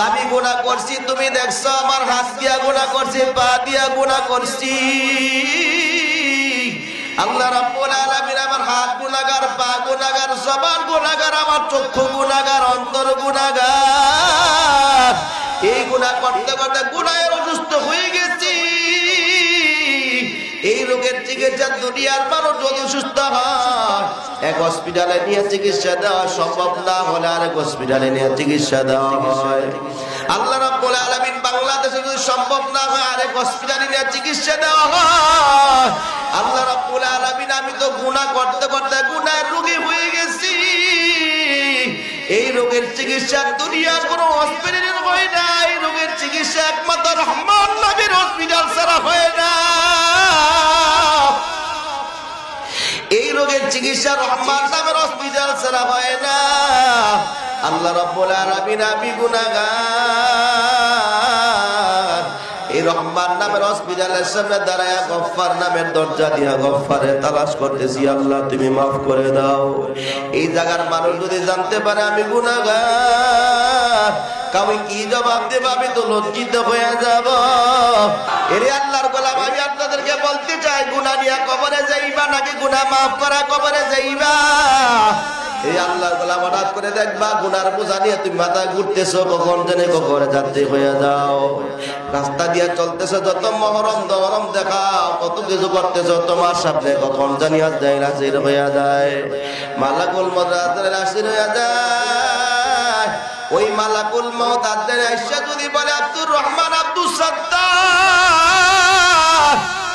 আমি গুনাহ করছি, তুমি দেখছো আমার হাত দিয়া গুনাহ করছি, পা দিয়া গুনাহ করছি। আল্লাহ রাব্বুল আলামিন আমার হাত গুনাহগার, পা গুনাহগার, জবান গুনাহগার, আমার চক্ষু গুনাহগার, অন্তর গুনাহগার। এই গুনাহ করতে করতে গুনাহের অসুস্থ হয়ে গেছি। এই রোগের চিকিৎসা দুনিয়ার মানুষ যদি সুস্থ হয়, এক হসপিটালে নিয়ে চিকিৎসা দেওয়া সম্ভব না হলে আরেক হসপিটালে নিয়ে চিকিৎসা দেওয়া হয়। আল্লাহ রাব্বুল আলামিন বাংলাদেশে যদি সম্ভব না হয় আরেক হসপিটালে নিয়ে চিকিৎসা দেওয়া হয়। আল্লাহ রাব্বুল আলামিন আমি তো গুনাহ করতে করতে গুনাহের রোগী হয়ে গেছি। এই রোগের চিকিৎসা দুনিয়ার কোনো হসপিটালে হয় না। এই রোগের চিকিৎসা একমাত্র রহমান নবীর হসপিটাল ছাড়া হয় না। এই রোগের চিকিৎসা রহমান নামের হসপিটাল ছাড়া হয় না। আল্লাহ রাব্বুল আলামিন আমি গুনাহগার, এই রহমান নামের হসপিটালের সামনে দাঁড়ায়া গফফার নামের দরজা দিয়া গফফারে তালাশ করতেছি, আল্লাহ তুমি মাফ করে দাও। এই জায়গার মানুষ যদি জানতে পারে আমি গুনাহগার, কাউকে কি জবাব দেব? আমি তো লজ্জিত হয়ে যাব। এরে আল্লাহর গোলাম, আমি আপনাদেরকে বলতে চাই, গুনাহ নিয়ে কবরে যাইবা নাকি গুনাহ মাফ করা কবরে যাইবা? এই আল্লাহর গোলাম হঠাৎ করে দেখবা গুনার বোঝা নিয়ে তুমি মাথা ঘুরতেছো, কখন জানে কবরে যাত্রী হয়ে যাও। রাস্তা দিয়ে চলতেছো, যত মহরম দহরম দেখাও, কত কিছু করতেছো, তোমার সামনে কখন জানি আজরাইল হাজির হয়ে যায়, মালাকুল মউত হাজির হয়ে যায়। ওই মালাকুল মউত আইসা যদি বলে আব্দুর রহমান, আব্দুল সাত্তার,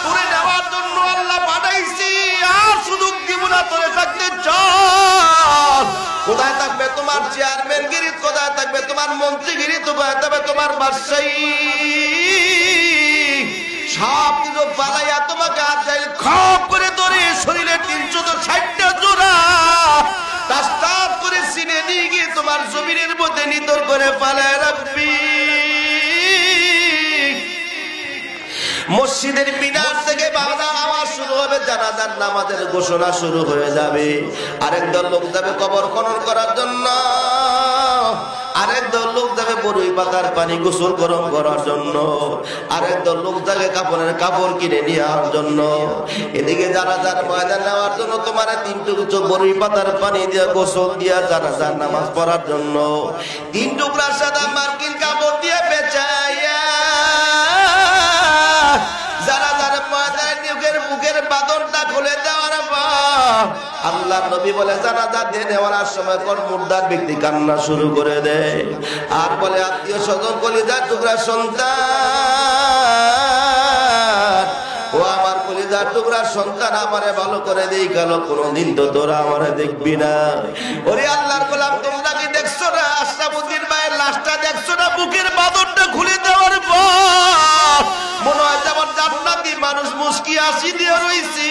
তোরে নেওয়ার জন্য আল্লাহ পাঠাইছি, আর সুযোগ দিব না, তোরে থাকতে চল। কোথায় থাকবে তোমার চেয়ারম্যান গিরি, কোথায় থাকবে তোমার মন্ত্রীগিরি, কোথায় থাকবে তোমার বাদশাহী? সব কিছু পালাইয়া তোমাকে আজরাইল খপ করে ধরে শরীরে 360টা জোড়া রাস্তাত করে সিনে নিয়ে গিয়ে তোমার জমিনের মধ্যে নিতর করে পালায় রাখবি। মসজিদের মিনার থেকে বাংলা আওয়াজ শুরু হবে, জানাজার নামাজের ঘোষণা শুরু হয়ে যাবে। আরেক দল লোক যাবে কবর খনন করার জন্য, আরেক দল লোক যাবে বরুই পাতার পানি গোসল গরম করার জন্য, আরেক দল লোক যাবে কাপড়ের কাপড় কিনে নেওয়ার জন্য। এদিকে জানাজার ময়দান নেওয়ার জন্য তোমার 3 টুকরো বরুই পাতার পানি দিয়ে গোসল দিয়া জানাজার নামাজ পড়ার জন্য 3 টুকরা সাদা মার্কিন কাপড় দিয়ে পেঁচাইয়া জানাজার ময়দানের বুকের বাঁধনটা খুলে দেওয়ার পর আল্লাহ নবী বলে জানাজা দিয়ে নেওয়ার সময় কোন মুর্দার ব্যক্তি কান্না শুরু করে দেয় আর বলে, আত্মীয় স্বজন কলিজার টুকরা সন্তান, ও আমার কলিজার টুকরা সন্তান, আমারে ভালো করে দেই গেল, কোনদিন তো তোরা আমারে দেখবি না। ওরে আল্লাহর গোলাম, তোমরা কি দেখছো না আশরাফুদ্দিন ভাইয়ের লাশটা দেখছো না? বুকের বাঁধনটা খুলে দেওয়ার পর মনে হয় যেমন জান্নাতি মানুষ মুস্কি হাসি দিয়ে রইছি।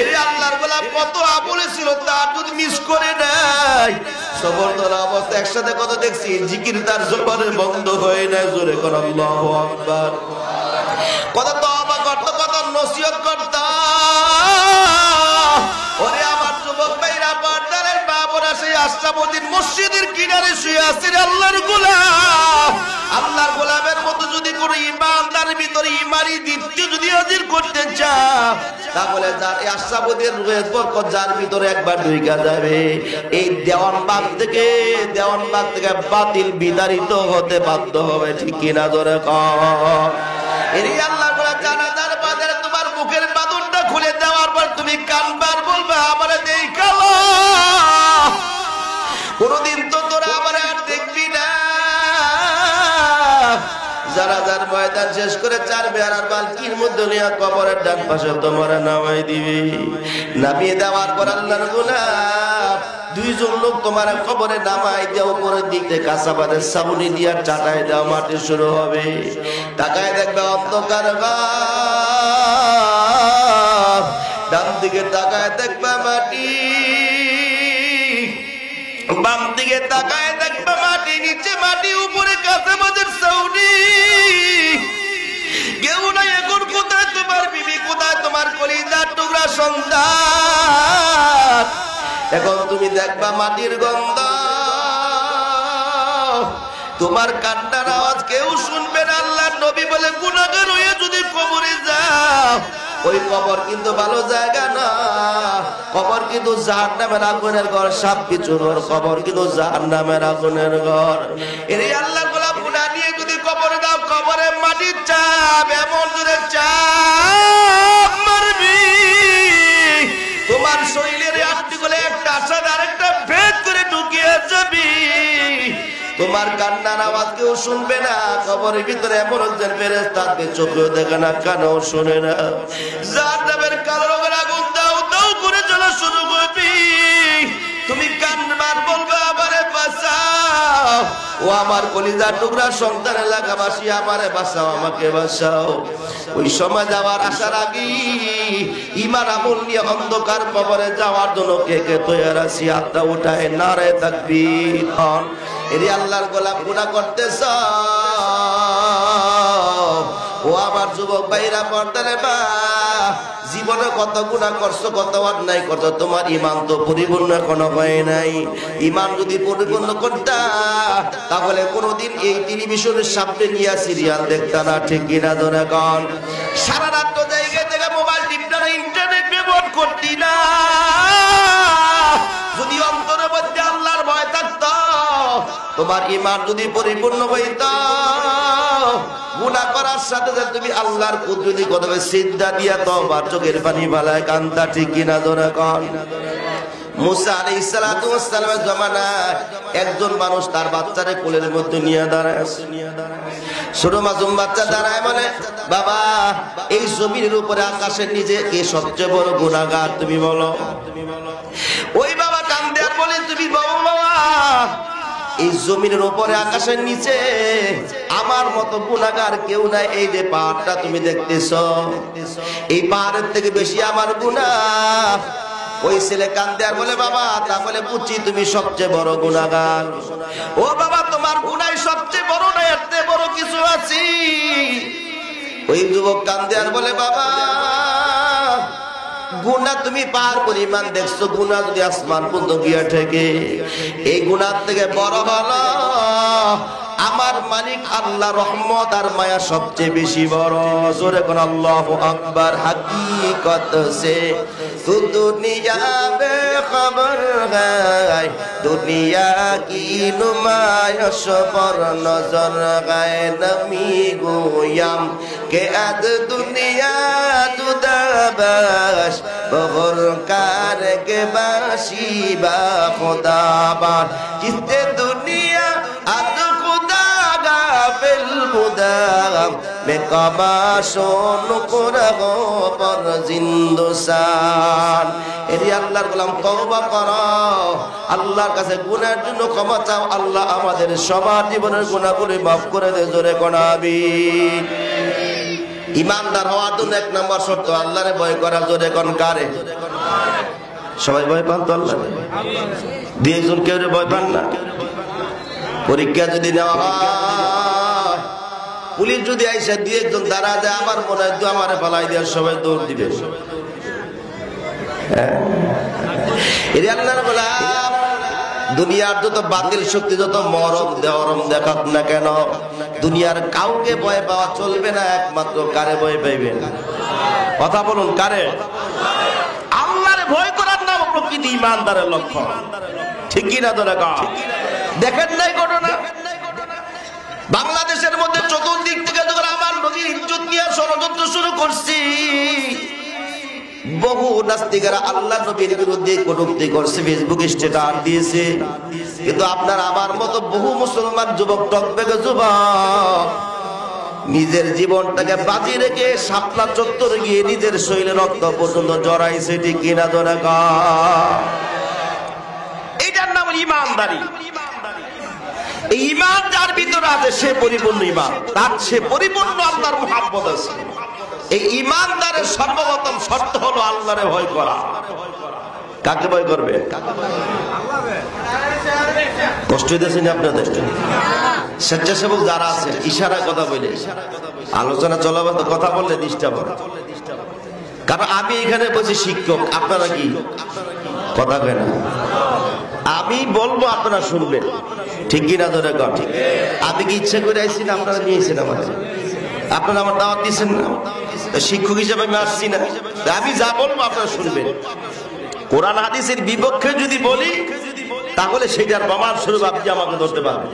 এরে আল্লাহর গোলাম, কত আমলে ছিল তার যদি মিস করে নাই। সবর তোলা অবস্থা একসাথে কত দেখছি, জিকির তার জবানে বন্ধ হয়ে নাই। জোরে কর আল্লাহু আকবার। কত তওবা করত, কত নসিহত করত। ওরে আমার যুবক ভাইরা, পর্দারের বাবরা, সেই আশরাফুদ্দিন মসজিদের কিনারে শুয়ে আছে আল্লাহর গোলাম। আল্লাহর গোলামের মতো যদি কোনো ইমানদারের ভিতরে ইমানি দীপ্তি যদি হাজির করতে চাও, তাহলে যার আশরাফুদ্দিন রুহের বরকত যার ভিতরে একবার ঢুইকা যাবে, এই দেওয়ানবাগ থেকে বাতিল বিতাড়িত হতে বাধ্য হবে। ঠিক কিনা জোরে কর। এই আল্লাহর গোলাম জানাজার বাজারে তোমার বুকের বাঁধনটা খুলে দেওয়ার পর তুমি কানবার বলবে, আমারে দেই কালো, কোনদিন তো তোরা আমারে আর দেখবি না। জানাজার ময়দান শেষ করে 4 বেড়ার বালতির মধ্যে নিয়ে কবরের ডান পাশে তোমার নামাই দিবি। নামিয়ে দেওয়ার পর আল্লাহর গোলাম 2 জন লোক তোমার কবরে নামাই দিয়ে উপরের দিক থেকে কাঁচাবাদের সাবুনি দিয়ে চাটাই দেওয়া মাটি শুরু হবে। তাকায় দেখবে অন্ধকার ঘর, ডান দিকে তাকায় দেখবে মাটি, বাম দিকে তাকায় দেখবে মাটি, নিচে মাটি, উপরে কাঁচাবাদের সাউনি। কেউ নাই এখন, কোথায় তোমার বিবি, কোথায় তোমার কলিজার টুকরা সন্তান? এখন তুমি দেখবা মাটির গন্ধ, তোমার কান্নার আওয়াজ কেউ শুনবে না। আল্লাহর নবী বলে গুনাহগার হয়ে যদি কবরে যাও, ওই কবর কিন্তু ভালো জায়গা না, কবর কিন্তু জাহান্নামের আগুনের ঘর, সাপ বিছুনোর কবর কিন্তু জাহান্নামের আগুনের ঘর। এর আল্লাহর গোলাপ গুনাহ নিয়ে যদি কবরে দাও, কবরে মাটির চাপ এমন জোরে চাপ মারবি, তোমার শরীরের আটটিগুলো একটা আসাদ আরেকটা ভেদ করে ঢুকিয়ে যাবি। তোমার কান্নার আওয়াজ কেউ শুনবে না। কবরের ভিতরে এমন একজন ফেরেশতা থাকবে, চোখেও দেখে না, কানেও শোনে না। জাহান্নামের কালো রঙের আগুন দাও দাও করে জ্বলা শুরু করবি। তুমি কান্নার বলবে আমারে বাঁচাও, ও আমার কলিজার টুকরা সন্তান এলাকাবাসী, আমারে বাঁচাও, আমাকে বাঁচাও। ওই সময় যাওয়ার আসার আগে ঈমান আমল নিয়ে অন্ধকার কবরে যাওয়ার জন্য কে কে তৈরি আছি? হাতটা উঠায় নারে তাকবীর। এরি আল্লাহর গোলাপ গুনাহ করতেছ, ও আমার যুবক ভাইরা, পর্দারে বা জীবনে কত গুনাহ করছো, কত অন্যায় করছো, তোমার ঈমান তো পরিপূর্ণ এখনো হয় নাই। ঈমান যদি পরিপূর্ণ করতা, তাহলে কোনোদিন এই টেলিভিশনের সামনে নিয়ে সিরিয়াল দেখতা না, ঠিক কিনা ধরে কন? সারা রাত তো জায়গায় থেকে মোবাইল টিপতা না, ইন্টারনেট ব্যবহার করতি না। যদি অন্তরের মধ্যে আল্লাহর ভয় থাকতো, তোমার ঈমান যদি পরিপূর্ণ হইত, গুনাহ করার সাথে সাথে তুমি আল্লাহর কুদরতি কদমে সিজদা দিয়া তওবার চোখের পানি বালায় কান্দা, ঠিক কিনা ধরে কন? মুসা আলাইহিস সালাতু ওয়াস সালামের জামানায় একজন মানুষ তার বাচ্চারে কোলের মধ্যে নিয়ে দাঁড়ায় আছে। ছোট মাসুম বাচ্চা দাঁড়ায় বলে, বাবা এই জমিনের উপরে আকাশের নিচে কে সবচেয়ে বড় গুনাহগার তুমি বলো? ওই বাবা কান্দে আর বলে, তুমি বলো বাবা, এই জমিনের উপরে আকাশের নিচে আমার মতো গুনাহগার কেউ নাই। এই যে পাহাড়টা তুমি দেখতেছ, এই পাহাড়ের থেকে বেশি আমার গুনাহ। ওই ছেলে কান্দে আর বলে, বাবা তাহলে বুঝছি তুমি সবচেয়ে বড় গুনাহগার। ও বাবা তোমার গুনাহ সবচেয়ে বড় না, এর চেয়ে বড় কিছু আছে? ওই যুবক কান্দে আর বলে, বাবা গুনাহ তুমি পাহাড় পরিমাণ দেখছো, গুনাহ যদি আসমান পর্যন্ত গিয়ে ঠেকে, এই গুনাহ থেকে বড় হলো আমার মালিক আল্লাহ রহমত আর মায়া সবচেয়ে বেশি বড়। জোরে কোন আল্লাহু আকবার। হাকিকত সে তু দুনিয়া বে খবর গায়, দুনিয়া কি নুমায়শ পর নজর গায়, নমি গোয়াম কে আদ দুনিয়া দুদাবাস, বহর কার কে বাসি বা খোদাবার, কিসে দুনিয়া আদ মুদাম মে কাবাশন করগো পর জিন্দসান। এরি আল্লাহর গোলাম তওবা করো, আল্লাহর কাছে গুনাহের জন্য ক্ষমা চাও। আল্লাহ আমাদের সবার জীবনের গুনাহগুলো মাফ করে দে। জোরে কোন আমিন। ঈমানদার হওয়ার জন্য এক নম্বর শর্ত আল্লাহরে ভয় করা। জোরে কোন কারে? সবাই ভয় পান তো আল্লাহ? দুই একজন কেউ ভয় পান না? পরীক্ষা যদি নেওয়া হয়, পুলিশ যদি আইসা দুই একজন দাঁড়া দেয়, আমার মনে হয় আমারে পালাই দেওয়ার সবাই দৌড় দিবে। দুনিয়ার যত বাতিল শক্তি, যত মরম দেওরম দেখাক না কেন, দুনিয়ার কাউকে ভয় পাওয়া চলবে না। একমাত্র কারে ভয় পাইবেন? কথা বলুন, কারে? আল্লাহরে ভয় করার নাম প্রকৃতি ঈমানদারের লক্ষণ, ঠিক কিনা ধরে কা? দেখেন নাই ঘটনা বাংলাদেশের মধ্যে চতুর্দিক থেকে যখন আমার নবীর ইজ্জত নিয়ে ষড়যন্ত্র শুরু করছি, বহু নাস্তিকেরা আল্লাহ নবীর বিরুদ্ধে কটূক্তি করছে, ফেসবুক স্ট্যাটাস দিয়েছে। কিন্তু আপনার আমার মতো বহু মুসলমান যুবক, টকবেগে যুবক, নিজের জীবনটাকে বাজি রেখে শাপলা চত্বরে গিয়ে নিজের শরীরে রক্ত পর্যন্ত জড়াইছে, ঠিক কিনা ধরে কা? এটার নাম ঈমানদারি। এই ঈমান যার ভিতরে আছে সে পরিপূর্ণ ঈমান, তার সে পরিপূর্ণ আল্লাহর মুহাব্বত আছে। এই ঈমানদারের সর্বপ্রথম শর্ত হলো আল্লাহরে ভয় করা। কাকে ভয় করবে? কষ্ট হইতেছে না আপনাদের? স্বেচ্ছাসেবক যারা আছে ইশারা কথা বলে, আলোচনা চলাবে তো কথা বললে ডিস্টার্ব হবে। কারণ আমি এখানে বলছি শিক্ষক, আপনারা কি কথা কেন? আমি বলবো আপনারা শুনবেন, ঠিক কিনা ধরে কর? আমি কি ইচ্ছে করে আইছি না আপনারা নিয়েছেন আমাদের? আপনারা আমার দাওয়াত দিচ্ছেন না, শিক্ষক হিসেবে আমি আসছি না, আমি যা বলবো আপনারা শুনবেন। কোরআন হাদিসের বিপক্ষে যদি বলি তাহলে সেটার প্রমাণ স্বরূপ আপনি আমাকে ধরতে পারবেন।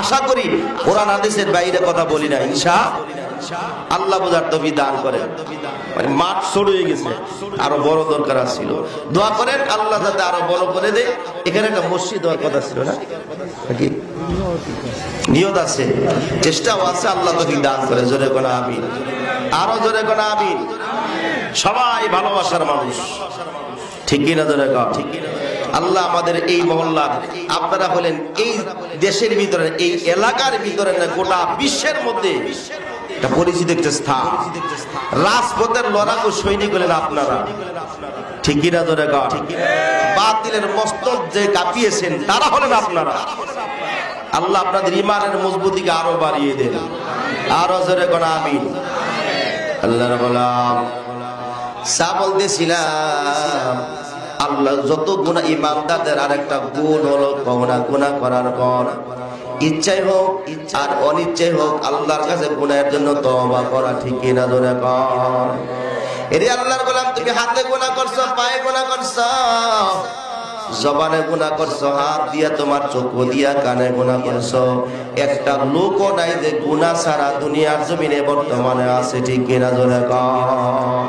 আশা করি কোরআন হাদিসের বাইরে কথা বলি না, ইনশাআল্লাহ বোঝার তৌফিক দান করেন। মানে মাঠ ছোট হয়ে গেছে, আরো বড় দরকার ছিল, দোয়া করেন আল্লাহ যাতে আরো বড় করে দেয়। এখানে একটা মসজিদ হওয়ার কথা ছিল না নাকি? নিয়ত আছে, চেষ্টাও আছে, আল্লাহ তৌফিক দান করে। জোরে কোন আমিন, আরো জোরে কোন আমিন। সবাই ভালোবাসার মানুষ, ঠিক কিনা জোরে কর? ঠিক কিনা? আল্লাহ আমাদের এই মহল্লার, আপনারা হলেন এই দেশের ভিতরে, এই এলাকার ভিতরে না গোটা বিশ্বের মধ্যে একটা পরিচিত একটা স্থান। রাজপথের লড়াকু সৈনিক হলেন আপনারা, ঠিক কিনা জোরে কর? বাতিলের মস্তক যে কাঁপিয়েছেন তারা হলেন আপনারা। আল্লাহ আপনাদের ইমানের মজবুতিকে আরো বাড়িয়ে দেন, আরো জোরে কোন আমিন। আল্লাহর গোলাম সা বলতেছিলাম, আল্লাহ যত গুনাহ, ইমানদারদের আরেকটা গুণ হলো গুনাহ করার পর ইচ্ছাই হোক আর অনিচ্ছাই হোক আল্লাহর কাছে গুনাহের জন্য তওবা করা, ঠিক কিনা জোরে কর? এরে আল্লাহর গোলাম, তুমি হাতে গুনাহ করছো, পায়ে গুনাহ করছো, জবানে গুনাহ করছো, হাত দিয়া তোমার চোখ দিয়া কানে গুনাহ করছো, একটা লোকও নাই যে গুনাহ ছাড়া দুনিয়ার জমিনে বর্তমানে আছে, ঠিক কিনা জোরে কর?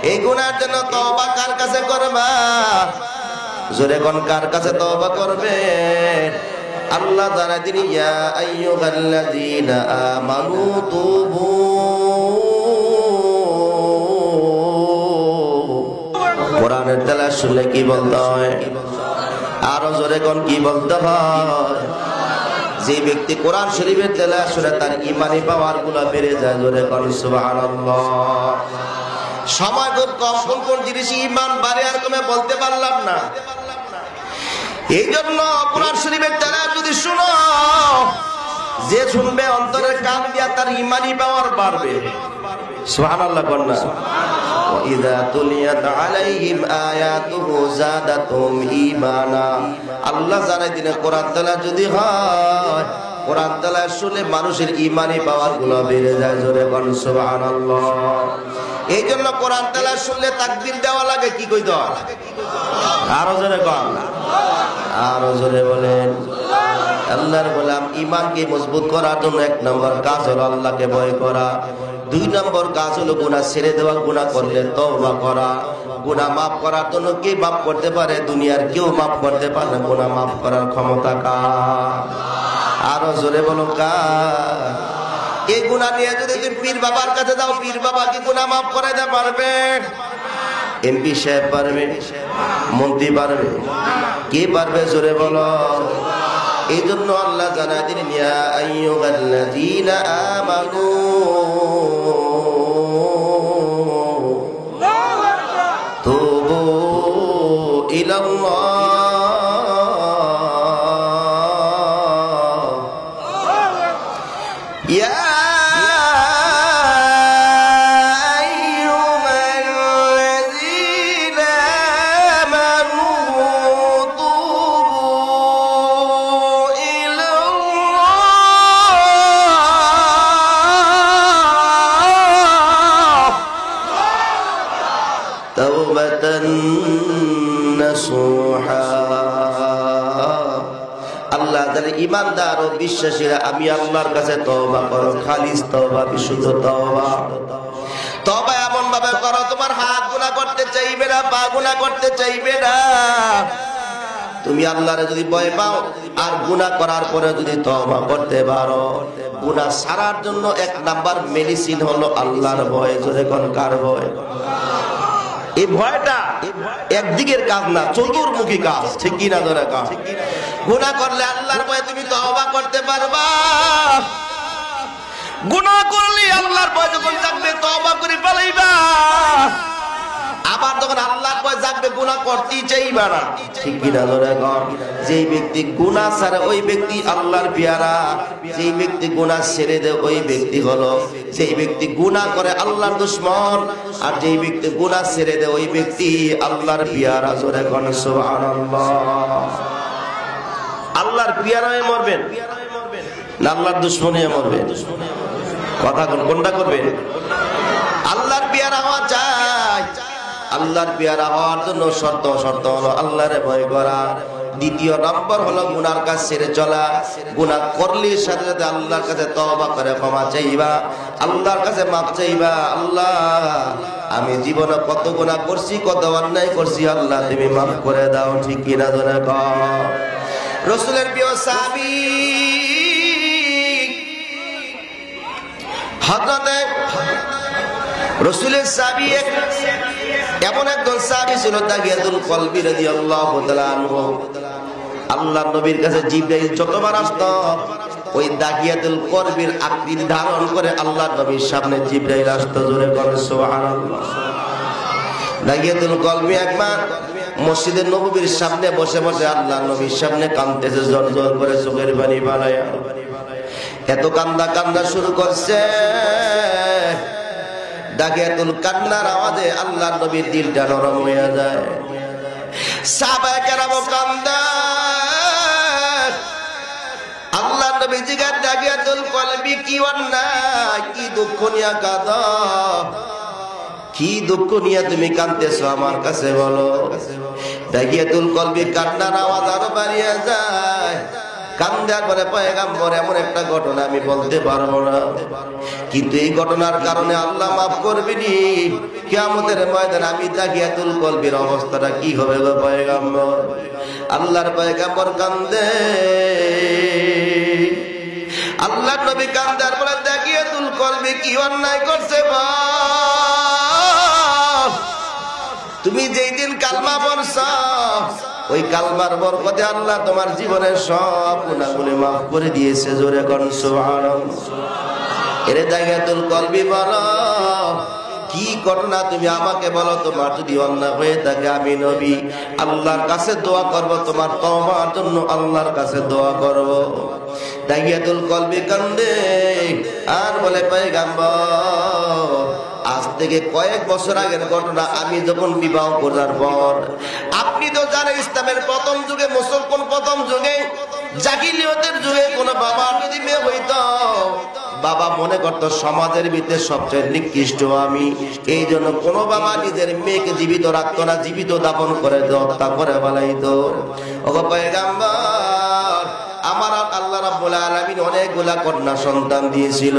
এই গুনার জন্য তওবা কার কাছে করবা? জোরে কোন কার কাছে তওবা করবে? আল্লাহ জানাই দিন, ইয়া আইয়ুহাল্লাযীনা আমানু তুবু। কোরআনের তেলাওয়াত শুনলে কি বলতে হয়? আরো জোরে কোন কি বলতে হয়? যে ব্যক্তি কোরআন শরীফের তেলাওয়াত শুনে তার ঈমানি পাওয়ার গুলো বেড়ে যায়। জোরে কোন সুবহানাল্লাহ। সময় খুব কম, কোন কোন জিনিস ইমান বাড়ে আর কমে বলতে পারলাম না। এই জন্য কোরআন শরীফের তেলাওয়াত যদি শুনো, যে শুনবে অন্তরের কান দিয়া তার ইমানি পাওয়ার বাড়বে। সুবহানাল্লাহ কন্যা। ওয়া ইযা তুলিয়াত আলাইহিম আয়াতুহু যাদাতুহুম ঈমানা। আল্লাহ জানাই দিনে কোরআন তেলাওয়াত যদি হয়, কোরআন তেলাওয়াত শুনলে মানুষের ইমানি পাওয়ার গুলো বেড়ে যায়। জোরে কোন সুবহানাল্লাহ। এই জন্য কোরআন তেলাওয়াত শুনলে তাকবীর দেওয়া লাগে, কি কই দেওয়া? আরো জোরে কোন, আরো জোরে বলেন। আল্লাহর গোলাম, ঈমানকে মজবুত করার জন্য এক নম্বর কাজ হলো আল্লাহকে ভয় করা। দুই নম্বর কাজ হলো গুনাহ ছেড়ে দেওয়া, গুনাহ করলে তওবা করা। গুনাহ মাফ করার জন্য কে মাফ করতে পারে? দুনিয়ার কেউ মাফ করতে পারে না। গুনাহ মাফ করার ক্ষমতা কার? আরো জোরে বলো কার? এই গুনাহ নিয়ে যদি তুমি পীর বাবার কাছে যাও, পীর বাবা কি গুনাহ মাফ করে দিতে পারবে? এমপি সাহেব পারবে? মন্ত্রী পারবে? কে পারবে? জোরে বলো। এই জন্য আল্লাহ জানাই দিলেন, ইয়া আইয়ুহাল্লাযীনা আমানু তুবু ইলাল্লাহ। ইয়া ইমানদার ও বিশ্বাসীরা, আমি আল্লাহর কাছে তওবা করো, খালিস তওবা, বিশুদ্ধ তওবা। তওবা এমন ভাবে করো তোমার হাত গুনাহ করতে চাইবে না, পা গুনাহ করতে চাইবে না। তুমি আল্লাহরে যদি ভয় পাও আর গুনাহ করার পরে যদি তওবা করতে পারো, গুনাহ ছাড়ার জন্য এক নাম্বার মেডিসিন হলো আল্লাহর ভয়। জোরে কোন কার ভয়? এই ভয়টা একদিকের কাজ না, চতুর্মুখী কাজ, ঠিক কিনা জোরে কাজ? গুনাহ করলে আল্লাহর ভয়ে তুমি তওবা করতে পারবা। গুনাহ করলে আল্লাহর ভয় যখন থাকবে তওবা করে ফেলাইবা। আবার যখন আল্লাহ কয় জাগবে গুনাহ করতেই চাইবা না, ঠিক কিনা ধরে কর। যেই ব্যক্তি গুনাহ ছাড়ে ওই ব্যক্তি আল্লাহর পেয়ারা, যেই ব্যক্তি গুনাহ ছেড়ে দেয় ওই ব্যক্তি হলো, যেই ব্যক্তি গুনাহ করে আল্লাহর দুশমন, আর যেই ব্যক্তি গুনাহ ছেড়ে দেয় ওই ব্যক্তি আল্লাহর পেয়ারা। জোরে কোন সুবহানাল্লাহ। আল্লাহর পেয়ারা হয়ে মরবেন না আল্লাহর দুশমন হয়ে মরবেন? কথা কোনটা করবেন? আল্লাহর পেয়ারা হওয়া চাই। আল্লাহর পেয়ারা হওয়ার জন্য শর্ত হলো আল্লাহরে ভয় করা। দ্বিতীয় নম্বর হলো গুনার কাজ ছেড়ে চলা। গুনাহ করলে সাথে সাথে আল্লাহর কাছে তওবা করে ক্ষমা চাইবা, আল্লাহর কাছে মাফ চাইবা। আল্লাহ, আমি জীবনে কত গুনাহ করছি, কত অন্যায় করছি, আল্লাহ তুমি মাফ করে দাও। ঠিক কিনা ধরে কর। রাসূলের প্রিয় সাহাবী হযরতে রাসূলের সাহাবী এমন একজন সাহাবী ছিল দাগিয়াতুল কলবি রাদিয়াল্লাহু তাআলা আনহু। আল্লাহর নবীর কাছে জিবরাইল যতবার আসতো ওই দাগিয়াতুল কলবির আকৃতি ধারণ করে আল্লাহর নবীর সামনে জিবরাইল আসতো। জোরে বলেন সুবহানাল্লাহ। দাগিয়াতুল কলবি একবার মসজিদের নববীর সামনে বসে বসে আল্লাহর নবীর সামনে কাঁদতেছে, জোর জোর করে চোখের পানি বানায়া। এত কান্দা শুরু করছে, দাগিয়াতুল কান্নার আওয়াজে আল্লাহর নবীর দিলটা নরম হয়ে যায়। সাহাবায়ে কেরাম কান্দা। আল্লাহর নবী জিজ্ঞাসা, দাগিয়াতুল কলবি কি অন্যায়, কি দুঃখ নিয়ে কাঁদো, কি দুঃখ নিয়ে তুমি কাঁদতেছো আমার কাছে বলো। দাগিয়াতুল কলবি কান্নার আওয়াজ আরো বাড়িয়ে যায়। কান্দার পরে পয়গম্বর, এমন একটা ঘটনা আমি বলতে পারবো না, কিন্তু এই ঘটনার কারণে আল্লাহ মাফ করবেনি। কিয়ামতের ময়দানে আমি দাগিয়াতুল কলবির অবস্থাটা কি হবে গো পয়গম্বর? আল্লাহর পয়গম্বর কান্দে। আল্লাহর নবী কান্দার পরে দাগিয়াতুল কলবি কি অন্যায় করছে বল? তুমি যেই দিন কালমা পড়ছো ওই কালমার বরকতে আল্লাহ তোমার জীবনের সব গুনাহগুলো মাফ করে দিয়েছে। জোরে কোন সুবহানাল্লাহ। এরে দাগিয়াতুল কলবি বলো, কি ঘটনা তুমি আমাকে বলো। তোমার যদি অন্যায় হয়ে থাকে আমি নবী আল্লাহর কাছে দোয়া করব, তোমার তওবার জন্য আল্লাহর কাছে দোয়া করব। দাগিয়াতুল কলবি কান্দে আর বলে, পয়গম্বর আজ থেকে কয়েক বছর আগের ঘটনা। আমি যখন বিবাহ করার পর, আপনি তো জানেন ইসলামের প্রথম যুগে, মুসলমান প্রথম যুগে, জাহিলিয়তের যুগে কোন বাবা যদি মেয়ে হইতো, বাবা মনে করতো সমাজের ভিতরে সবচেয়ে নিকৃষ্ট আমি, এই জন্য কোন বাবা নিজের মেয়েকে জীবিত রাখতো না, জীবিত দাফন করে হত্যা করে ফেলাইতো। ওগো পয়গম্বর, আমার আল্লাহ রাব্বুল আলামিন অনেকগুলা কন্যা সন্তান দিয়েছিল,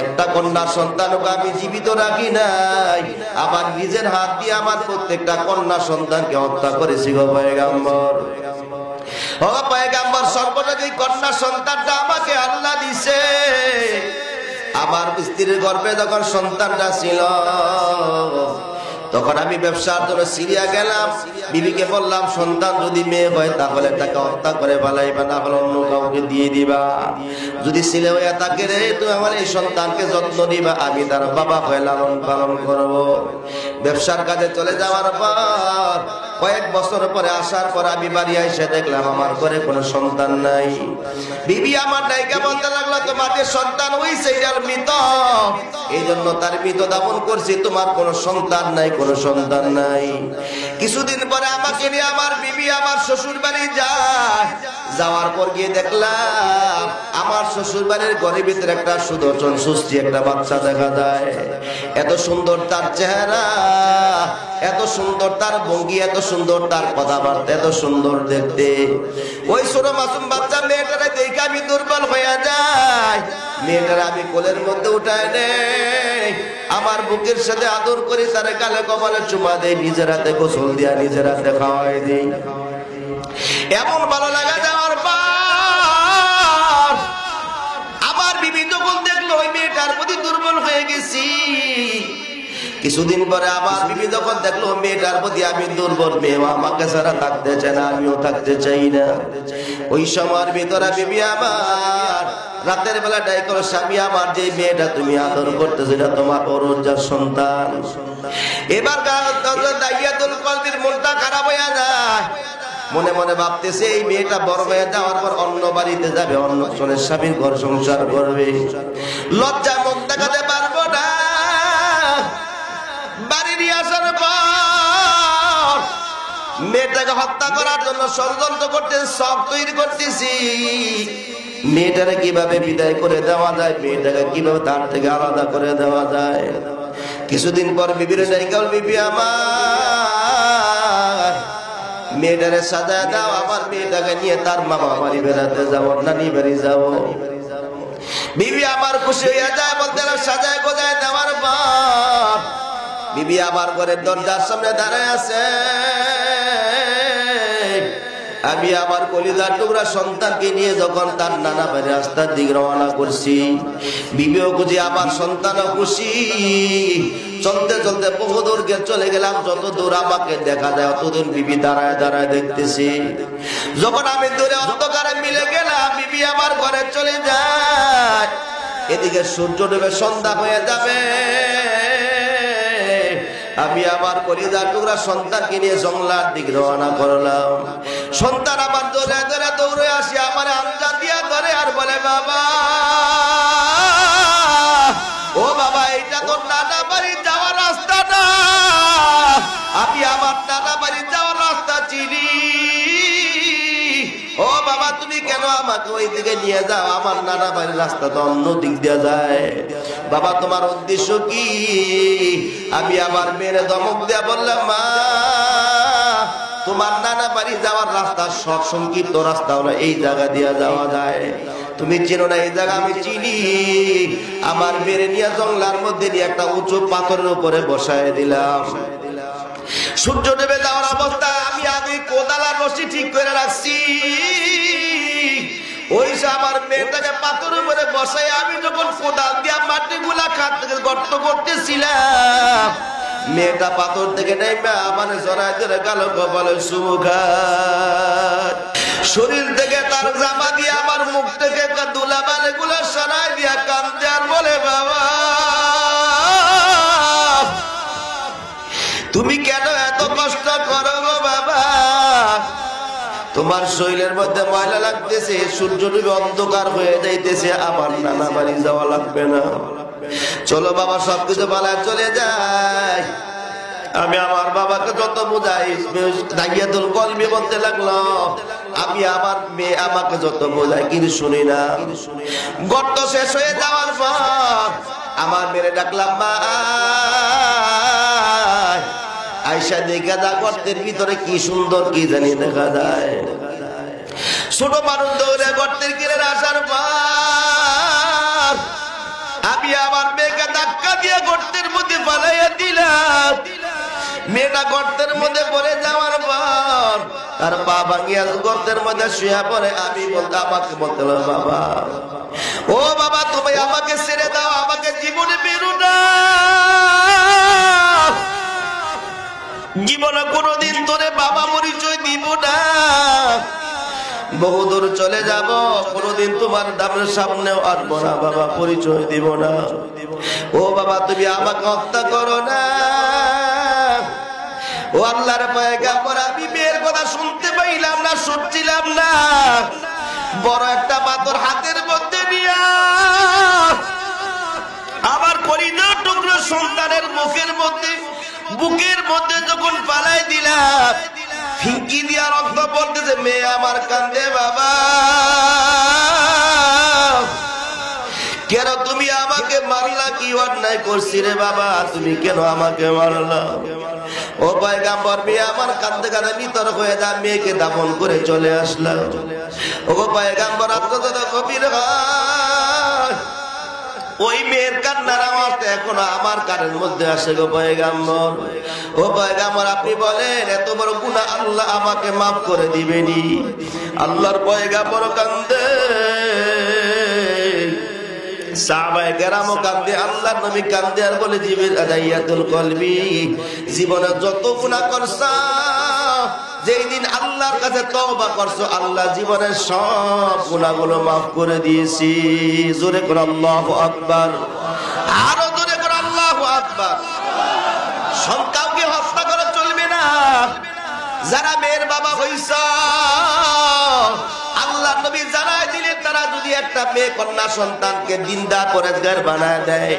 একটা কন্যা সন্তানকে আমি জীবিত রাখি নাই, আবার নিজের হাত দিয়ে আমার প্রত্যেকটা কন্যা সন্তানকে হত্যা করেছি গো পয়গম্বর। ও পয়গম্বর, সর্বপ্রথম এই কন্যা সন্তানটা আমাকে আল্লাহ দিছে। আমার স্ত্রীর গর্ভে যখন সন্তানটা ছিল, তখন আমি ব্যবসার জন্য সিরিয়া গেলাম। বিবিকে বললাম, সন্তান যদি মেয়ে হয় তাহলে তাকে হত্যা করে ফেলাইবা, না হলে অন্য কাউকে দিয়ে দিবা। যদি ছেলে হয়ে থাকে রে, তুমি আমার এই সন্তানকে যত্ন দিবা, আমি তার বাবা হয়ে লালন পালন করবো। ব্যবসার কাজে চলে যাওয়ার পর কয়েক বছর পরে আসার পর আমি বাড়ি এসে দেখলাম আমার ঘরে কোনো সন্তান নাই। বিবি আমার নায়িকা বলতে লাগলো, তোমার যে সন্তান হইছে এটার মৃত, এই জন্য তার মৃত দাফন করছি, তোমার কোনো সন্তান নাই, কোনো সন্তান নাই। কিছুদিন পরে আমাকে নিয়ে আমার বিবি আমার শ্বশুর বাড়ি যায়। যাওয়ার পর গিয়ে দেখলাম আমার শ্বশুর বাড়ির ঘরের ভিতরে একটা সুদর্শন সুস্থি একটা বাচ্চা দেখা যায়। এত সুন্দর তার চেহারা, এত সুন্দর তার ভঙ্গি, এত সুন্দর তার কথাবার্তা, এত সুন্দর দেখতে। ওই ছোট মাসুম বাচ্চা মেয়েটারে দেখে আমি দুর্বল হয়ে যাই। মেয়েটারে আমি কোলের মধ্যে উঠায় নেই, আমার বুকের সাথে আদর করি, তার গালে কপালে চুমা দেই, নিজের হাতে গোসল দিয়া নিজের হাতে খাওয়াই দিই। এমন ভালো লাগা যাওয়ার পর আমার বিবি যখন দেখলো ওই মেয়েটার প্রতি দুর্বল হয়ে গেছি, কিছুদিন পরে আমার বিবি যখন দেখলো মেয়েটার প্রতি আমি দুর্বল, মেয়ে আমাকে ছাড়া থাকতে চায় না, আমিও থাকতে চাই না, ওই সময়ের ভিতরে বিবি আমার রাতের বেলা ডাই করো, স্বামী আমার যে মেয়েটা তুমি আদর করতেছো এটা তোমার অরুণজার সন্তান। এবার দাইয়াতুল কলবির মনটা খারাপ হয়ে যায়, মনে মনে ভাবতেছে এই মেয়েটা বড় হয়ে যাওয়ার পর অন্য বাড়িতে যাবে, অন্য জনের স্বামীর ঘর সংসার করবে, লজ্জা মুখ দেখাতে পারবো না। বাড়ি নিয়ে আসার পর মেয়েটাকে হত্যা করার জন্য ষড়যন্ত্র করতে সব তৈরি করতেছি, মেয়েটাকে কিভাবে বিদায় করে দেওয়া যায়, মেয়েটাকে কিভাবে তার থেকে আলাদা করে দেওয়া যায়। কিছুদিন পর বিবির জায়গাল, বিবি আমার মেয়েটারে সাজায় দাও, আমার মেয়েটাকে নিয়ে তার মামা বাড়ি বেড়াতে যাবো, নানি বাড়ি যাবো। বিবি আমার খুশি হইয়া যায়, বলতে সাজায় গোজায় দেওয়ার পর বিবি আমার ঘরের দরজার সামনে দাঁড়ায় আছে। আমি আমার কলিজার টুকরা সন্তানকে নিয়ে যখন তার নানা বাড়ি রাস্তার দিকে রওনা করছি, বিবিও খুশি, আমার সন্তানও খুশি। চলতে চলতে বহু দূর চলে গেলাম, যত দূর আমাকে দেখা যায় অতদূর বিবি দাঁড়ায় দাঁড়ায় দেখতেছি। যখন আমি দূরে অন্ধকারে মিলে গেলাম, বিবি আমার ঘরে চলে যায়, এদিকে সূর্য ডুবে সন্ধ্যা হয়ে যাবে। আমি আমার কলিজার টুকরা সন্তানকে নিয়ে জঙ্গলার দিকে রওনা করলাম। সন্তান আমার দৌড়ে দৌড়ে দৌড়ে আসি, আমার আমজা দিয়া ধরে আর বলে, বাবা ও বাবা, এইটা তো নানা বাড়ি যাওয়ার রাস্তা না, আমি আমার নানা বাড়ি যাওয়ার রাস্তা চিনি। ও বাবা, তুমি কেন আমাকে ওই দিকে নিয়ে যাও, আমার নানা বাড়ির রাস্তা তো অন্য দিক দিয়ে যায়। বাবা তোমার উদ্দেশ্য কি? আমি আমার মেয়ের ধমক দিয়া বললাম, মা তোমার নানা বাড়ি যাওয়ার রাস্তা শর্ট সংক্ষিপ্ত রাস্তা হলো এই জায়গা দিয়ে যাওয়া যায়, তুমি চিনো না এই জায়গা? আমি চিনি। আমার মেয়ের নিয়ে জঙ্গলার মধ্যে নিয়ে একটা উঁচু পাথরের উপরে বসায় দিলাম। সূর্য ডুবে যাওয়ার অবস্থা, আমি আগে কোদালার রশি ঠিক করে রাখছি। ওই আমার মেয়েটাকে পাথর উপরে বসাই আমি যখন কোদাল দিয়া মাটি গুলা গর্ত করতেছিলাম, মেয়েটা পাথর থেকে নেমে আমার জড়ায় ধরে গেল কপালে চুমু খায়। শরীর থেকে তার জামা দিয়ে আমার মুখ থেকে দুলাবালি গুলা সরাই দিয়া কান্দে আর বলে, বাবা তুমি কেন এত কষ্ট করো গো বাবা? তোমার শরীরের মধ্যে ময়লা লাগতেছে, সূর্য ডুবে অন্ধকার হয়ে যাইতেছে, আমার নানা বাড়ি যাওয়া লাগবে না, চলো বাবা সবকিছু বলা চলে যায়। আমি আমার বাবাকে যত বুঝাই, দাইয়াতুল কলবি বলতে লাগলো, আমি আমার মেয়ে আমাকে যত বোঝাই কিন্তু শুনি না। গর্ত শেষ হয়ে যাওয়ার পর আমার মেয়ে ডাকলাম, মা আয়সা দেখা যা, গর্তের ভিতরে কি সুন্দর কি জানি দেখা যায়। ছোট মানুষ দৌড়ে গর্তের কিনে আসার পর আমি আমার মেয়েকে ধাক্কা দিয়ে গর্তের মধ্যে পালাইয়া দিলাম। মেয়েটা গর্তের মধ্যে পড়ে যাওয়ার পর তার পা ভাঙিয়া গর্তের মধ্যে শুয়ে পড়ে। আমি বলতে আমাকে বলতে, বাবা ও বাবা তুমি আমাকে ছেড়ে দাও, আমাকে জীবনে বেরো না, জীবনে কোনোদিন তোরে বাবা পরিচয় দিব না, বহুদূর চলে যাব, কোনোদিন তোমার দামের সামনেও আসবো না, বাবা পরিচয় দিব না। ও বাবা তুমি আমাকে হত্যা করো না। ও আল্লাহর পয়গম্বর, আমি মেয়ের কথা শুনতে পাইলাম না, শুনছিলাম না। বড় একটা পাথর হাতের মধ্যে নিয়া আমার কলিজার টুকরো সন্তানের মুখের মধ্যে বুকের মধ্যে যখন পালাই দিলাম, ফিঙ্কি দিয়া রক্ত পড়তেছে, মেয়ে আমার কান্দে, বাবা কেন তুমি আমাকে মারলা? কি অন্যায় করছি রে বাবা, তুমি কেন আমাকে মারলা? ও পয়গম্বর, মেয়ে আমার কান্দে কাঁদে নিতর হয়ে যা, মেয়েকে দাফন করে চলে আসলাম। ও পয়গম্বর, আপনার গভীর হয়, ওই মেয়ের কান্নার আওয়াজ এখনো আমার কানের মধ্যে আসে গো পয়গম্বর। ও পয়গম্বর আপনি বলেন এত বড় গুনাহ আল্লাহ আমাকে মাফ করে দিবেনি? আল্লাহর পয়গম্বর কান্দে। সাহাবায়ে কেরামও কান্দে, আল্লাহর নবী কান্দে আর বলে জিবরিল আদাইয়াতুল কলবি, জীবনে যত গুনাহ করছো, যেই দিন আল্লাহর কাছে তওবা করছো, আল্লাহ জীবনের সব গুনাহগুলো মাফ করে দিয়েছি। জোরে করে আল্লাহু আকবার, আরো জোরে করে আল্লাহু আকবার। সন্তানকে হত্যা করে চলবে না। যারা মেয়ের বাবা হইছ, আল্লাহ নবী জানায় দিলেন, তারা যদি একটা মেয়ে কন্যা সন্তানকে দিনদার পরেজগার বানায় দেয়,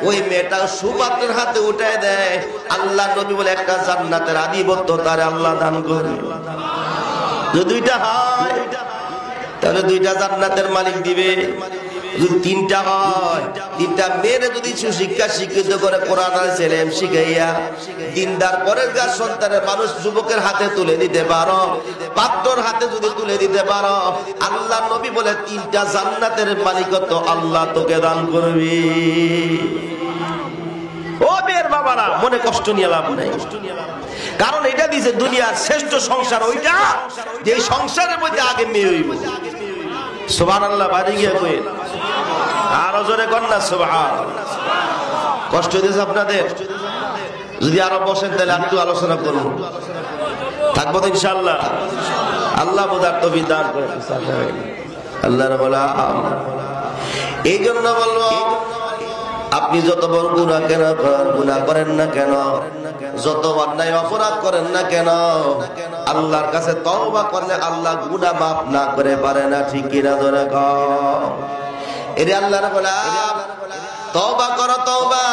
ওই মেয়েটা সুপাত্রের হাতে উঠায় দেয়, আল্লাহ নবী বলে একটা জান্নাতের আধিপত্য তার আল্লাহ দান করে। যদি দুইটা হয় তাহলে দুইটা জান্নাতের মালিক দিবে। যদি তিনটা হয়, তিনটা মেয়ের যদি সুশিক্ষা শিক্ষিত করে কোরআন আর ইলম শিখাইয়া দিনদার পরেজগার সন্তানের মানুষ যুবকের হাতে তুলে দিতে পারো, পাত্রর হাতে যদি তুলে দিতে পারো, আল্লাহ নবী বলে তিনটা জান্নাতের মালিকত্ব আল্লাহ তোকে দান করবে। ও মেয়ের বাবারা, মনে কষ্ট নিয়ে লাভ নাই, কারণ এটা দিছে দুনিয়ার শ্রেষ্ঠ সংসার ওইটা, যে সংসারের মধ্যে আগে মেয়ে হইব। সুবহানাল্লাহ, বাড়ি গিয়ে কই আরো জোরে কর না সুবহানাল্লাহ। কষ্ট হইতেছে আপনাদের? যদি আরো বসেন তাহলে একটু আলোচনা করুন, থাকবো তো ইনশাআল্লাহ। আল্লাহ বোঝার তৌফিক দান করে। আল্লাহ রাব্বুল আলামিন এই জন্য বলবো, আপনি যত বড় গুনাহ করেন না কেন, যত অন্যায় অপরাধ করেন না কেন, আল্লাহর কাছে তওবা করলে আল্লাহ গুনাহ মাফ না করে পারে না। ঠিক কি না? জোরে কও। এরে আল্লাহর গোলাম, তওবা করো, তওবা।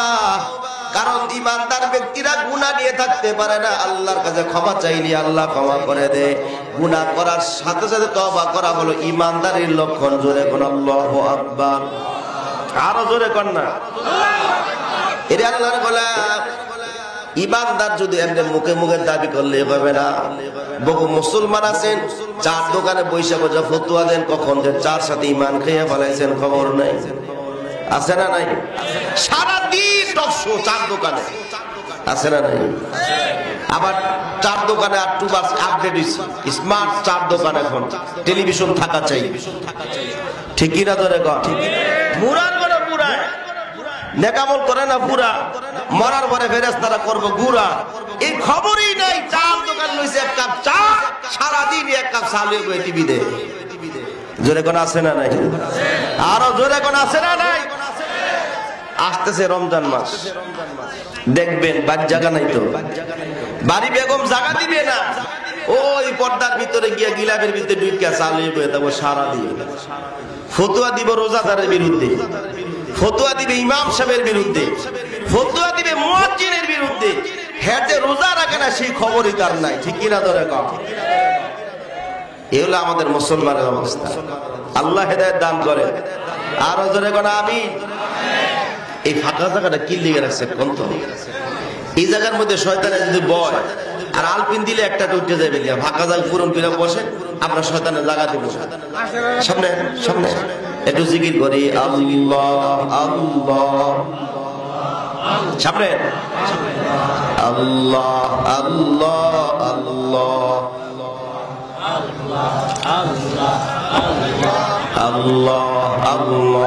কারণ ইমানদার ব্যক্তিরা গুনাহ নিয়ে থাকতে পারে না, আল্লাহর কাছে ক্ষমা চাইলে আল্লাহ ক্ষমা করে দেয়। গুনাহ করার সাথে সাথে তওবা করা হলো ইমানদারের লক্ষণ। জোরে কোন আল্লাহু আকবার, আরো জোরে কর না। এরে আল্লাহর গোলাম, ইমানদার যদি এমনি মুখে মুখে দাবি করলে হবে না। বহু মুসলমান আছেন চার দোকানে বৈশা বসে ফতুয়া দেন, কখন যে চার সাথে ইমান খেয়ে ফেলাইছেন খবর নাই। আছে না নাই? সারাদিন টকশো চার দোকানে, আছে না নাই? আবার চার দোকানে আর টু বাস আপডেট হইছে, স্মার্ট চার দোকান, এখন টেলিভিশন থাকা চাই। ঠিক কিনা? ধরে কর। মুরার বলে পুরায় নেকামল করে না, পুরা মরার পরে ফেরেশতারা করবো গুড়া। এই খবরই নাই। চার দোকান লইছে, এক কাপ চা, সারাদিন এক কাপ চা লইবে টিভিতে। জোরে কোন আছে না নাই? আরো জোরে কোন আছে না নাই? আসতেছে রমজান মাস, দেখবেন বাড়ি জায়গা নাই তো, বাড়ি বেগম জায়গা দিবে না, ওই পর্দার ভিতরে গিয়া গিলাপের ভিতরে ঢুকিয়া চা লইবে, তারপর সারাদিন ফতুয়া দিব রোজাদারের বিরুদ্ধে, ফতুয়া দিবে ইমাম সাহেবের বিরুদ্ধে, ফতুয়া দিবে মুয়াজ্জিনের বিরুদ্ধে। হেঁটে রোজা রাখে না, সেই খবরই তার নাই। ঠিক কিনা? ধরে কম। এই হলো আমাদের মুসলমানের অবস্থা। আল্লাহ হেদায়েত দান করে। আরো জোরে কোন আমিন। এই ফাঁকা জায়গাটা কি লিখে রাখছে কোন তো? এই জায়গার মধ্যে শয়তানে যদি বয় আর আলপিন দিলে একটা উঠে যাবে, ফাঁকা জায়গা পূরণ করে বসে, আমরা শয়তানের জায়গা দিব। সামনে সামনে একটু জিকির করি, আল্লাহ আল্লাহ। সামনে আল্লাহ আল্লাহ আল্লাহ আল্লাহ আল্লাহ আল্লাহ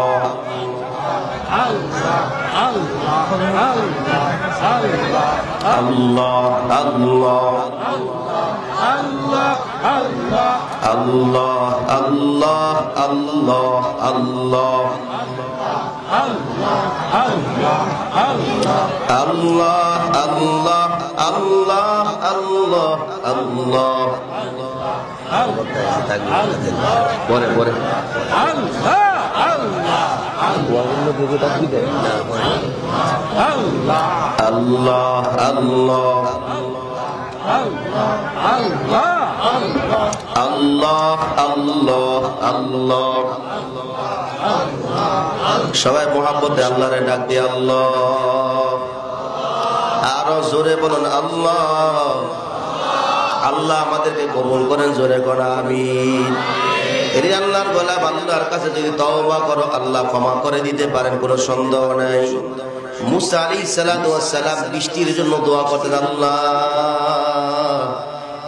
পরে পরে আল্লাহ আল্লাহ আল্লাহ আল্লাহ আল্লাহ। সবাই মোহাম্মতে আল্লাহরে ডাক দিয়ে আল্লাহ। আরো জোরে বলুন আল্লাহ। আল্লাহ আমাদেরকে কবুল করেন, জোরে করা আমিন। এর আল্লাহর গোলাম, আল্লাহর কাছে যদি তওবা করো আল্লাহ ক্ষমা করে দিতে পারেন, কোনো সন্দেহ নাই। মুসা আলাইহিস সালাতু ওয়াস সালাম বৃষ্টির জন্য দোয়া করতেন, আল্লাহ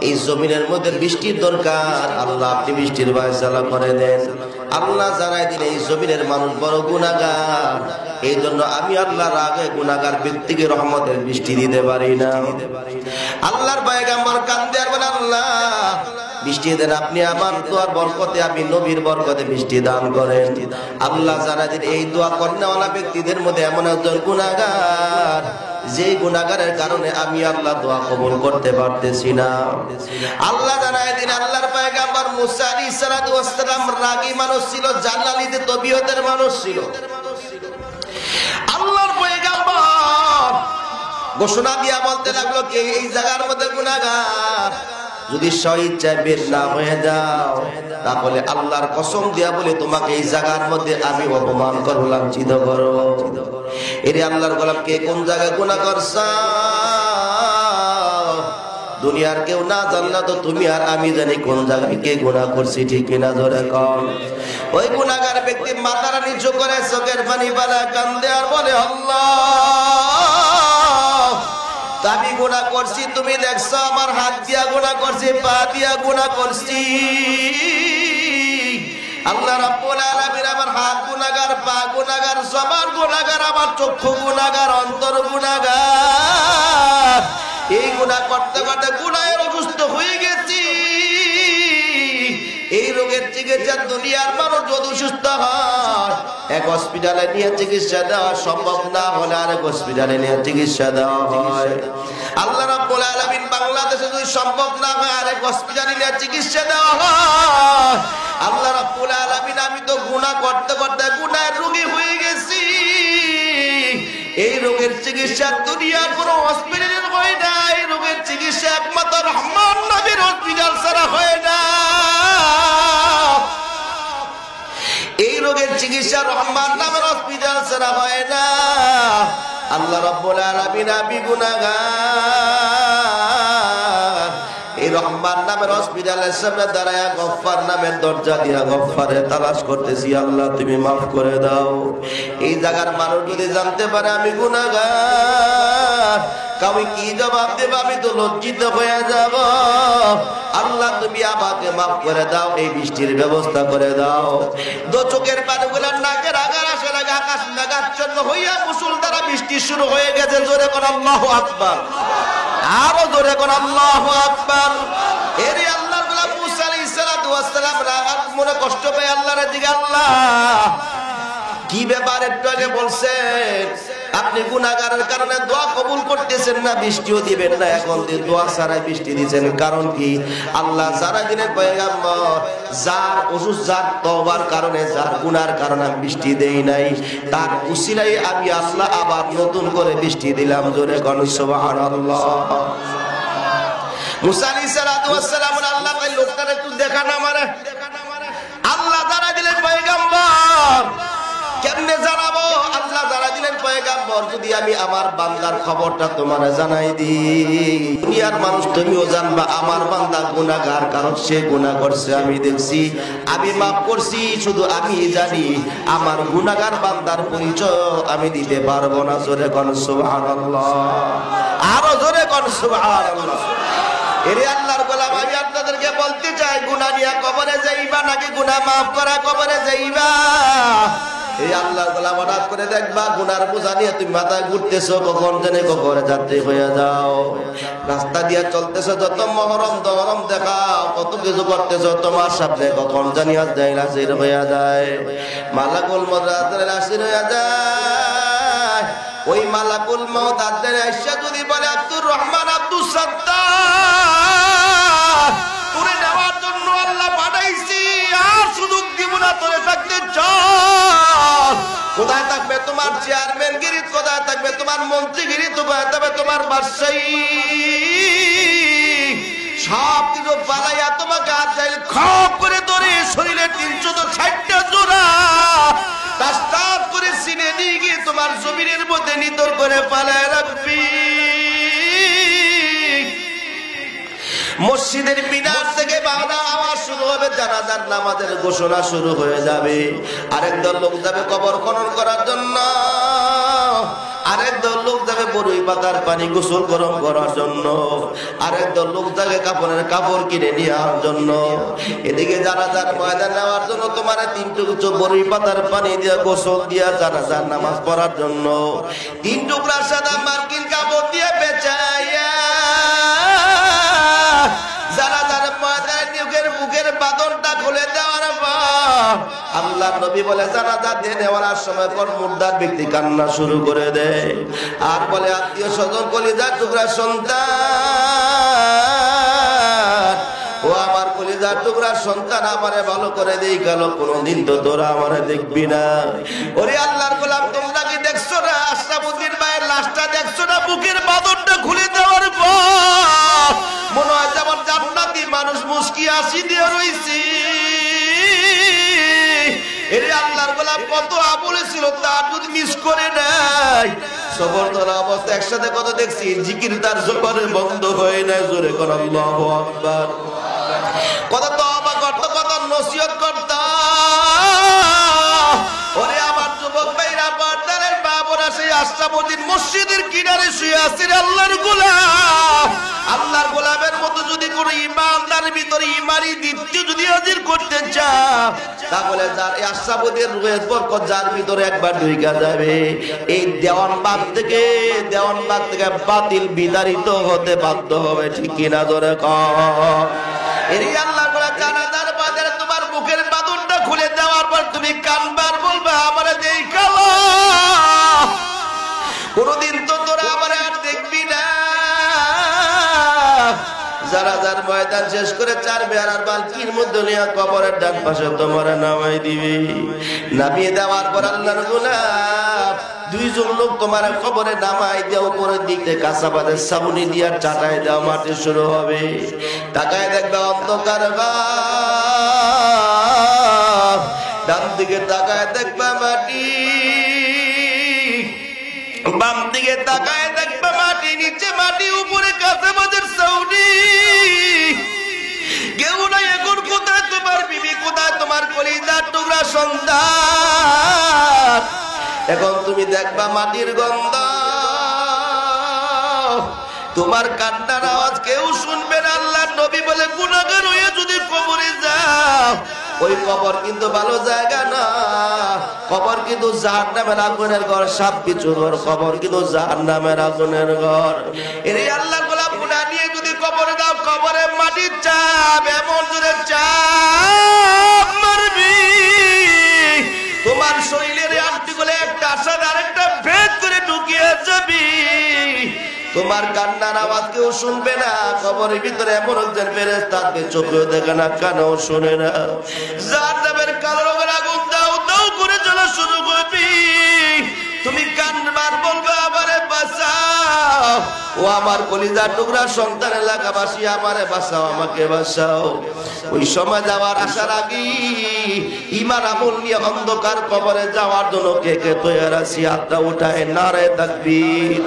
এই জমিনের মধ্যে বৃষ্টির দরকার, আল্লাহ আপনি বৃষ্টির ফয়সালা করে দেন। আল্লাহ জানাই দিন এই জমিনের মানুষ বড় গুনাহগার, এই জন্য আমি আল্লাহর আগে গুনাহগার ব্যক্তিকে রহমতের বৃষ্টি দিতে পারি না। আল্লাহর পয়গম্বর কান্দে আর বলে, আল্লাহ বৃষ্টি দেন, আপনি আমার দোয়ার বরকতে, আমি নবীর বরকতে বৃষ্টি দান করেন। আল্লাহ জানাই দিন এই দোয়া করেওয়ালা ব্যক্তিদের মধ্যে এমন একজন গুনাহগার, যে গুনাহগারের কারণে আমি আল্লাহ দোয়া কবুল করতে পারতেছি না। আল্লাহ জানাই দিন আল্লাহর পয়গম্বর মুসা আলাইহিস সালাতু ওয়াস সালাম রাগী মানুষ ছিল, জালালিতে তবিয়তের মানুষ ছিল। আল্লাহর পয়গম্বর ঘোষণা দিয়া বলতে লাগলো, কে এই জায়গার মধ্যে গুনাহগার, যদি স্বইচ্ছায় বের না হয়ে যাও তাহলে আল্লাহর কসম দিয়া বলে তোমাকে এই জায়গার মধ্যে আমি অপমান করব, লাঞ্ছিত করব। এরে আল্লাহর গোলাম, কে কোন জায়গায় গুনাহ করছো দুনিয়ার কেউ না জানলা তো তুমি আর আমি জানি কোন জায়গায় কে গুনাহ করছি, ঠিক কিনা জোরে কর। ওই গুনাহগার ব্যক্তি মাথাটা নিচু করে চোখের পানি ফেলে কান্দে আর বলে, আল্লাহ আমি গুনাহ করছি, তুমি দেখছো আমার হাত দিয়া গুনাহ করছি, পা দিয়া গুনাহ করছি। আল্লাহ রাব্বুল আলামিন আমার হাত গুনাহগার, পা গুনাহগার, জবান গুনাহগার, আমার চক্ষু গুনাহগার, অন্তর গুনাহগার। এই গুনাহ করতে করতে গুনাহের অসুস্থ হয়ে গেছি। এই রোগের চিকিৎসা দুনিয়ার মানুষ যদি সুস্থ হয় এক হসপিটালে নিয়ে চিকিৎসা দেওয়া সম্ভব না হলে আরেক হসপিটালে নিয়ে চিকিৎসা দেওয়া হয়। আল্লাহ রাব্বুল আলামিন বাংলাদেশে যদি সম্ভব না হয় আরেক হসপিটালে নিয়ে চিকিৎসা দেওয়া হয়। আল্লাহ রাব্বুল আলামিন আমি তো গুনাহ করতে করতে গুনাহের রোগী হয়ে গেছি। এই রোগের চিকিৎসা দুনিয়ার কোনো হসপিটালে হয় না, এই রোগের চিকিৎসা একমাত্র রহমান নবীর হসপিটাল ছাড়া হয় না। এই রোগের চিকিৎসা রহমান নামের হসপিটাল ছাড়া হয় না। আল্লাহ রাব্বুল আলামিন আমি গুনাহগার, এই রহমান নামের হসপিটালের সামনে দাঁড়ায়া গফফার নামের দরজা দিয়া গফফারে তালাশ করতেছি, আল্লাহ তুমি মাফ করে দাও। এই জায়গার মানুষ যদি জানতে পারে আমি গুনাহগার, কাউকে কি জবাব দেব, আমি তো লজ্জিত হয়ে যাব। আল্লাহ তুমি আমাকে মাফ করে দাও, এই বৃষ্টির ব্যবস্থা করে দাও। দো চোখের পানিগুলো নাকের আগার আসে লাগে, আকাশ মেঘাচ্ছন্ন হইয়া মুষলধারে বৃষ্টি শুরু হয়ে গেছে। জোরে কোন আল্লাহু আকবার, আরো জোরে কোন আল্লাহু আকবার। এর আল্লাহর গোলাম মুসা আলাইহিস সালাতু ওয়াস সালাম রাত মনে কষ্ট পেয়ে আল্লাহর দিকে, আল্লাহ কি ব্যাপার, একটু আগে বলছেন আপনি গুনাহগারের কারণে দোয়া কবুল করতেছেন না, বৃষ্টিও দিবেন না, এখন দিয়ে দোয়া ছাড়াই বৃষ্টি দিচ্ছেন, কারণ কি? আল্লাহ যারা দিনের পয়গম্বর, যার অসুস্থ, যার তওবার কারণে, যার গুনার কারণে আমি বৃষ্টি দেই নাই, তার উসিলাই আমি আল্লাহ আবার নতুন করে বৃষ্টি দিলাম। জোরে কোন সুবহানাল্লাহ। মুসা আলাইহিস সালাতু ওয়াস সালাম আল্লাহ কই লোকটারে একটু দেখা না মারে। আল্লাহ যারা দিলেন পয়গম্বর, কেমনে জানাবো? আল্লাহ যারা দিলেন পয়গম্বর, যদি আমি আমার বান্দার খবরটা তোমারে জানাই দিই, দুনিয়ার মানুষ তুমিও জানবা আমার বান্দা গুনাহগার, কারণ সে গুনাহ করছে আমি দেখছি, আমি মাফ করছি, শুধু আমি জানি। আমার গুনাহগার বান্দার পরিচয় আমি দিতে পারবো না। জোরে কোন সুবহানাল্লাহ, আরো জোরে কোন সুবহানাল্লাহ। এরে আল্লাহর গোলাম, আমি আপনাদেরকে বলতে চাই, গুনাহ নিয়ে কবরে যাইবা নাকি গুনাহ মাফ করা কবরে যাইবা? এই আল্লাহর গোলাম হঠাৎ করে দেখবা গুনার বোঝা নিয়ে তুমি মাথায় ঘুরতেছো, কখন জানে কবরে যাত্রী হয়ে যাও। রাস্তা দিয়ে চলতেছো, যত মহরম দহরম দেখাও, কত কিছু করতেছো, তোমার সামনে কখন জানি হাজির হয়ে যায়, মালাকুল মউত হাজির হয়ে যায়। ওই মালাকুল মউত হাজির এসে যদি বলে আব্দুর রহমান, আব্দুস সাত্তার, তোরে নেওয়ার জন্য আল্লাহ পাঠাইছি, আর সুযোগ দিব না, তোরে থাকতে চল। কোথায় থাকবে তোমার চেয়ারম্যান গিরি, কোথায় থাকবে তোমার মন্ত্রীগিরি, কোথায় থাকবে তোমার বাদশাহী, সব কিছু পালাইয়া তোমাকে হাত চাইলে খপ করে ধরে শরীরে 360টা জোড়া তাস্তাব করে সিনে নিয়ে গিয়ে তোমার জমিনের মধ্যে নিতর করে পালায় রাখবি। মসজিদের মিনার থেকে বাংলা আওয়াজ শুরু হবে, জানাজার নামাজের ঘোষণা শুরু হয়ে যাবে। আরেক দল লোক যাবে কবর খনন করার জন্য। আরেক দল লোক যাবে বরুই পাতার পানি গোসল গরম করার জন্য, আরেক দল লোক যাবে কাপড়ের কাপড় কিনে নেওয়ার জন্য। এদিকে জানাজার ময়দান নেওয়ার জন্য তোমার 3 টুকরো বরুই পাতার পানি দিয়ে গোসল দিয়া জানাজার নামাজ পড়ার জন্য 3 টুকরা সাদা মার্কিন কাপড় দিয়ে বেচাইয়া জানাজার ময়দানে নিজের বুকের বাঁধনটা খুলে দেওয়ার পর আল্লাহ নবী বলে জানাজা দিয়ে নেওয়ার সময় পর মুর্দার ব্যক্তি কান্না শুরু করে দেয় আর বলে আত্মীয় স্বজন কলিজার টুকরা সন্তান, ও আমার কলিজার টুকরা সন্তান, আমারে ভালো করে দেই গেল, কোনদিন তো তোরা আমারে দেখবি না। ওরে আল্লাহর গোলাম, তোমরা কি দেখছো না আশরাফুদ্দিন ভাইয়ের লাশটা দেখছো না? বুকের বাঁধনটা খুলে দেওয়ার পর মনে হয় যেমন জান্নাতি মানুষ মুস্কি হাসি দিয়ে রইছি। এরে আল্লাহর গোলাম কত আমলে ছিল তার যদি মিস করে নাই। সবর ধরা অবস্থা একসাথে কত দেখছি, জিকির তার জবানে বন্ধ হয় না। জোরে কর আল্লাহু আকবার। কত তওবা করত, কত নসিহত করত। ওরে আমার যুবক ভাইরা, বারদারের বাবরা সেই আশরাফুদ্দিন মসজিদের কিনারে শুয়ে আছেন আল্লাহর গোলাম। আল্লাহর গোলামের মতো যদি কোন ইমানদারের ভিতরে ইমানি দীপ্তি যদি হাজির করতে চাও, তাহলে যার আশরাফুদ্দিন রূহের বরকত যার ভিতরে একবার ঢুকে যাবে, এই দেওয়ানবাগ থেকে বাতিল বিতাড়িত হতে বাধ্য হবে। ঠিক কিনা জোরে কর। এই আল্লাহর গোলাম জানাজার বাজারে তোমার বুকের বাঁধনটা খুলে দেওয়ার পর তুমি কানবার বলবে আমারে দেই কালো, কোনদিন তো তোরা আমারে আর দেখবি না। জানাজার ময়দান শেষ করে 4 বেড়ার বালতির মধ্যে নিয়ে কবরের ডান পাশে তোমার নামাই দিবি। নামিয়ে দেওয়ার পর আল্লাহর গোলাম 2 জন লোক তোমার কবরে নামাই দিয়ে উপরের দিকে কাঁচাবাদের সাবুনি দিয়া চাটাই দেওয়া মাটি শুরু হবে। তাকায় দেখবে অন্ধকার ঘর, ডান দিকে তাকায় দেখবে মাটি, বাম দিকে তাকায় দেখবে মাটি, নিচে মাটি, উপরে কাঁচাবাদের সাউনি। কেউ নাই এখন। কোথায় তোমার বিবি, কোথায় তোমার কলিজার টুকরা সন্তান? এখন তুমি দেখবা মাটির গন্ধ, তোমার কান্নার আওয়াজ কেউ শুনবে না। আল্লাহর নবী বলে গুনাহগার হয়ে যদি কবরে যাও, ওই কবর কিন্তু ভালো জায়গা না। কবর কিন্তু জাহান্নামের আগুনের ঘর, সাপ বিচ্ছুর ঘর। কবর কিন্তু জাহান্নামের আগুনের ঘর। এর আল্লাহর গোলাম গুনাহ নিয়ে যদি কবরে দাও, কবরে মাটির চাপ এমন জোরে চাপ মারবি, তোমার শরীরের আংটিগুলো একটা আসাদ আরেকটা ভেদ করে ঢুকিয়ে যাবি। তোমার কান্নার আওয়াজ কেউ শুনবে না। কবরের ভিতরে এমন একজন ফেরেশতা থাকবে, চোখেও দেখে না, কানেও শুনে না। জাহান্নামের কালো রঙের আগুন দাও দাও করে জ্বলা শুরু করবি। তুমি কান্নার বলবে আমারে বাঁচাও, ও আমার কলিজার টুকরা সন্তান, এলাকাবাসী আমারে বাঁচাও, আমাকে বাঁচাও। ওই সময় যাওয়ার আসার আগে ঈমান আমল নিয়ে অন্ধকার কবরে যাওয়ার জন্য কে কে তৈরি আছি? হাতটা উঠায় নারে তাকবীর।